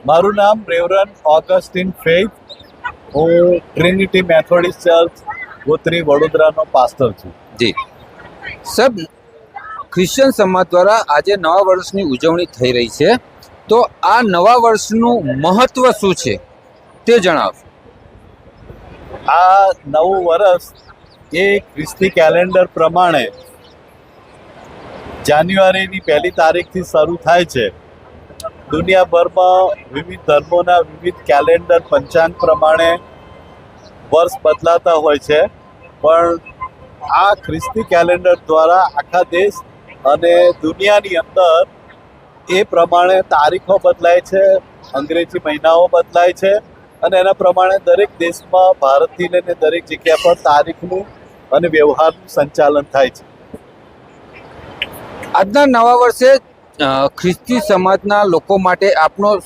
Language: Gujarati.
મારું નામ રેવરન ઓગસ્ટિન ફેઇથ. હું ટ્રિનિટી મેથોડિસ્ટ ચર્ચ ગોત્રી વડોદરાનો પાસ્ટર છું. જી સાહેબ, ક્રિશ્ચિયન સમાજ દ્વારા આજે નવા વર્ષની ઉજવણી થઈ રહી છે, તો આ નવા વર્ષનું મહત્વ શું છે તે જણાવો. આ નવું વર્ષ એ ખ્રિસ્તી કેલેન્ડર પ્રમાણે જાન્યુઆરીની 1 તારીખથી શરૂ થાય છે. દુનિયાભરમાં વિવિધ ધર્મોના વિવિધ કેલેન્ડર પંચાંગ પ્રમાણે વર્ષ બદલાતા હોય છે, પણ આ ખ્રિસ્તી કેલેન્ડર દ્વારા આખા દેશ અને દુનિયાની અંદર એ પ્રમાણે તારીખો બદલાય છે, અંગ્રેજી મહિનાઓ બદલાય છે અને એના પ્રમાણે દરેક દેશમાં ભારતથી લઈને દરેક જગ્યા પર તારીખનું અને વ્યવહારનું સંચાલન થાય છે. આજના નવા વર્ષે ખ્રિસ્તી સમાજના લોકો માટે આપનો